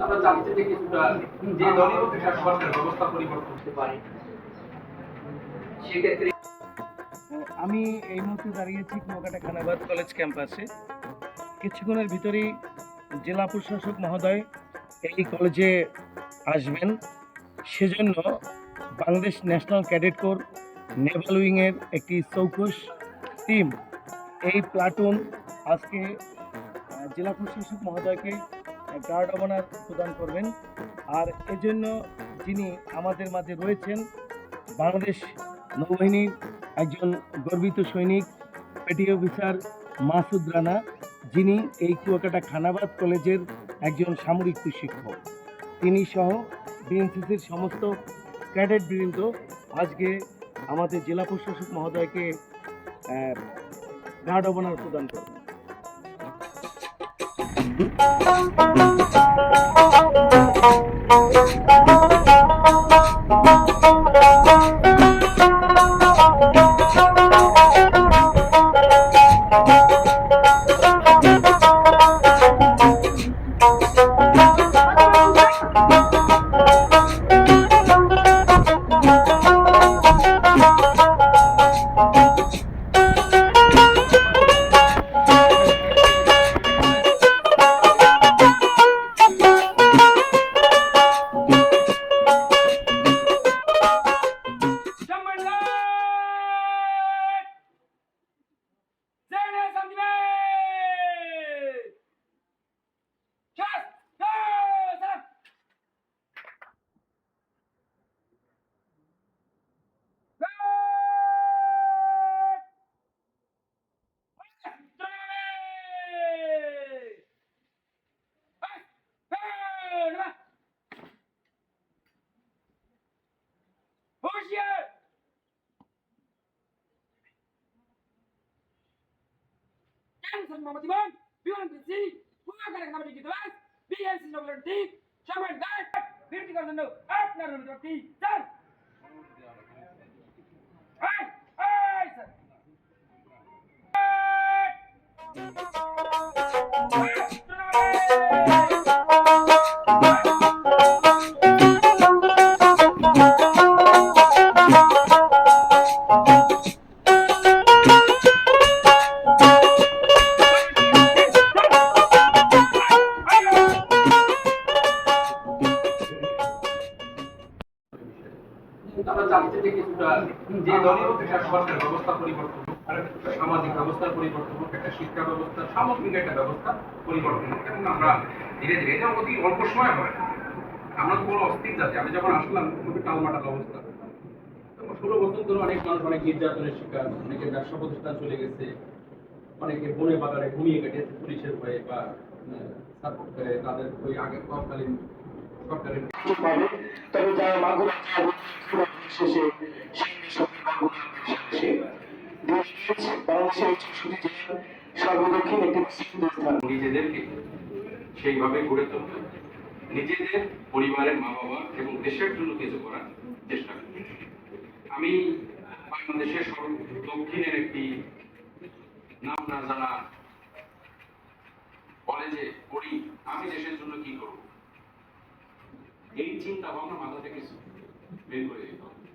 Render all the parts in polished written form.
আমরা চাচ্ছি যে কিছুটা যে দলীয় সরকার ব্যবস্থা পরিবর্তন করতে পারি সেক্ষেত্রে আমি এই মুহূর্তে দাঁড়িয়েছি কুয়াকাটা খানাবাদ কলেজ ক্যাম্পাসে। কিছুক্ষণের ভিতরেই জেলা প্রশাসক মহোদয় এই কলেজে আসবেন। সেজন্য Bangladesh national cadet corps naval উইংয়ের একটি চৌকস টিম, এই প্লাটুন আজকে জেলা প্রশাসক মহোদয়কে গার্ড অব অনার প্রদান করবেন। আর এজন্য যিনি আমাদের মাঝে রয়েছেন বাংলাদেশ নৌবাহিনীর একজন গর্বিত সৈনিক পেটি অফিসার মাসুদ রানা, যিনি এই কুয়াকাটা খানাবাদ কলেজের একজন সামরিক প্রশিক্ষক। তিনি সহ বিএনসিসির সমস্ত ক্যাডেট বৃন্দ আজকে আমাদের জেলা প্রশাসক মহোদয়কে গার্ড অব অনার প্রদান করবেন। Mohammed Iman, BNPC, Kuwakata Kanabaদ Gitwas, BNC Noble Team, Shaman Guard, Critical Zone, Partner Noble Team, Sir. Aye, sir. আমরা চাচ্ছি যে কিছুটা যে দলীয় সরকার ব্যবস্থা পরিবর্তন সামাজিক ব্যবস্থার পরিবর্তন হোক, একটা শিক্ষা ব্যবস্থা সামগ্রিক একটা ব্যবস্থা পরিবর্তন হোক। এবং আমরা ধীরে ধীরে এটা অতি অল্প সময় হয়। আমরা তো বড় অস্থির জাতি। আমি যখন আসলাম খুবই টালমাটাল অবস্থা। 16 বছর ধরে অনেক মানুষ অনেক নির্যাতনের শিকার, অনেকের ব্যবসা প্রতিষ্ঠান চলে গেছে, অনেকে বনে বাগানে ঘুমিয়ে কাটিয়েছে পুলিশের ভয়ে বা তাদের ওই আগের তৎকালীন সরকারের। তবে যারা মাগুরা শেষে বাংলাদেশের সর্বদক্ষিণ একটি স্থান। নিজেদেরকে সেইভাবে গড়ে তুলতে, নিজেদের পরিবারের মা বাবা এবং দেশের জন্য কিছু করার চেষ্টা করি। আমি বাংলাদেশের দক্ষিণের একটি নাম না জানা কলেজে পড়ি, আমি দেশের জন্য কি করব, এই চিন্তা ভাবনা মাথা থেকে বের করে দিতে হবে।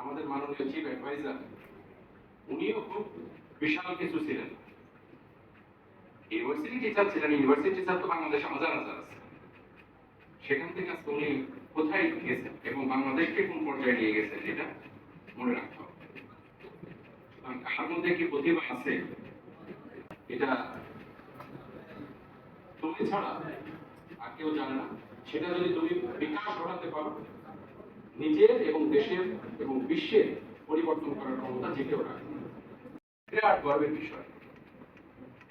আমাদের মাননীয় চিফ অ্যাডভাইজার উনিও খুব বিশাল কিছু ছিলেন, ইউনিভার্সিটি টিচার ছিলেন। ইউনিভার্সিটি টিচার তো বাংলাদেশে হাজার হাজার আছে। সেখান থেকে আজকে উনি কোথায় গেছেন এবং বাংলাদেশকে কোন পর্যায়ে নিয়ে গেছেন এটা মনে রাখতে হবে। কার মধ্যে কি প্রতিভা আছে এটা তুমি ছাড়া আর কেউ জানে না। সেটা যদি তুমি বিকাশ ঘটাতে পারো, নিজের এবং দেশের এবং বিশ্বের পরিবর্তন করার ক্ষমতা যেকেও রাখে, বিরাট গর্বের বিষয়।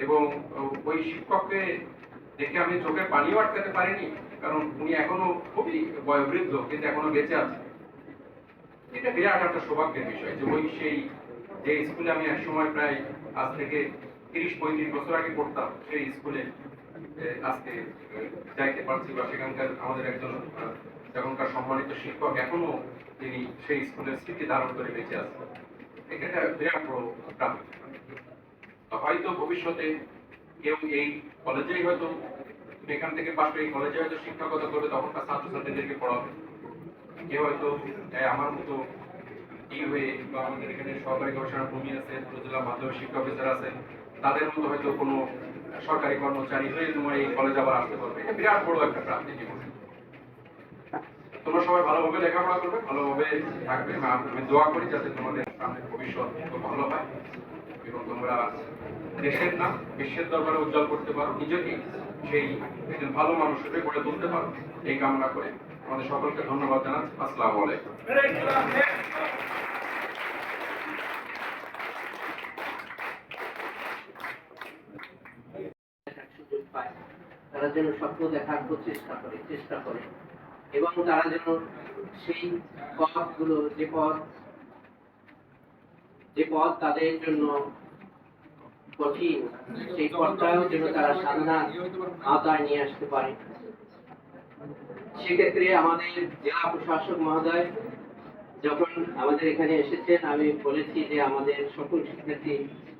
এবং ওই শিক্ষককে দেখে আমি চোখের পানিও আটকাতে পারিনি, কারণ উনি এখনো খুবই বয়োবৃদ্ধ কিন্তু এখনো বেঁচে আছে। এটা বিরাট একটা সৌভাগ্যের বিষয় যে ওই সেই যে স্কুলে আমি একসময় প্রায় আজ থেকে 30-35 বছর আগে পড়তাম, সেই স্কুলে আজকে যাইতে পারছি বা সেখানকার আমাদের একজন এখনকার সম্মানিত শিক্ষক এখনো তিনি সেই স্কুলের স্মৃতি ধারণ করে বেঁচে আছেন। এটা বিরাট বড় প্রাপ্তি। হয়তো ভবিষ্যতে কেউ এই কলেজেই হয়তো এখান থেকে পাশ করে কলেজে হয়তো শিক্ষকতা করবে, তখনকার ছাত্রছাত্রীদেরকে পড়াবে। কেউ হয়তো আমার মতো হয়ে বা আমাদের এখানে সরকারি গবেষণা ভূমি আছে, উপজেলা মাধ্যমিক শিক্ষা অফিসার আছেন, তাদের মতো হয়তো কোনো সরকারি কর্মচারী হয়ে তোমার এই কলেজে আবার আসতে পারবে। এটা বিরাট বড় একটা প্রাপ্তি জীবনে। তোমরা সবাই ভালোভাবে লেখাপড়া করবে, ভালোভাবে থাকবে। আমি দোয়া করি যাতে তোমাদের সামনে ভবিষ্যৎ খুব ভালো হয় এবং তোমরা দেশের নাম বিশ্বের দরবারে উজ্জ্বল করতে পারো, নিজেকে সেই একজন ভালো মানুষ হিসেবে গড়ে তুলতে পারো, এই কামনা করে আমাদের সকলকে ধন্যবাদ জানাচ্ছি। আসসালামু আলাইকুম। সুযোগ পায়, তারা যেন স্বপ্ন দেখার চেষ্টা করে এবং তারা যেন সেই পথগুলো যে পথ তাদের জন্য কঠিন, সেই পথটাও যেন তারা সাধনার আওতায় নিয়ে আসতে পারে। সেক্ষেত্রে আমাদের জেলা প্রশাসক মহোদয় যখন আমাদের এখানে এসেছেন, আমি বলেছি যে আমাদের সকল শিক্ষার্থী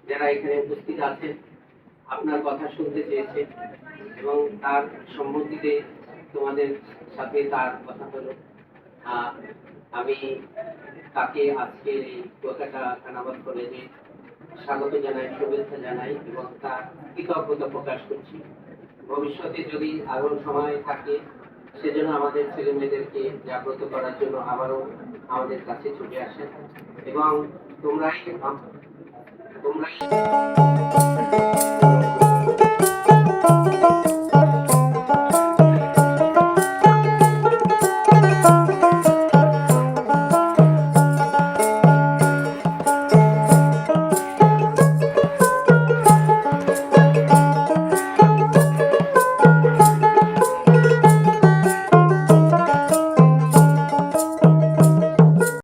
যারা এখানে উপস্থিত আছেন আপনার কথা শুনতে চেয়েছে এবং তার সম্মতিতে তোমাদের সাথে তার কথা হলো। আমি তাকে আজকে এই কুয়াকাটা খানাবাদ কলেজে স্বাগত জানাই, শুভেচ্ছা জানাই এবং তার কৃতজ্ঞতা প্রকাশ করছি। ভবিষ্যতে যদি আরো সময় থাকে সেজন্য আমাদের ছেলে মেয়েদেরকে জাগ্রত করার জন্য আবারও আমাদের কাছে ছুটে আসেন এবং তোমরাই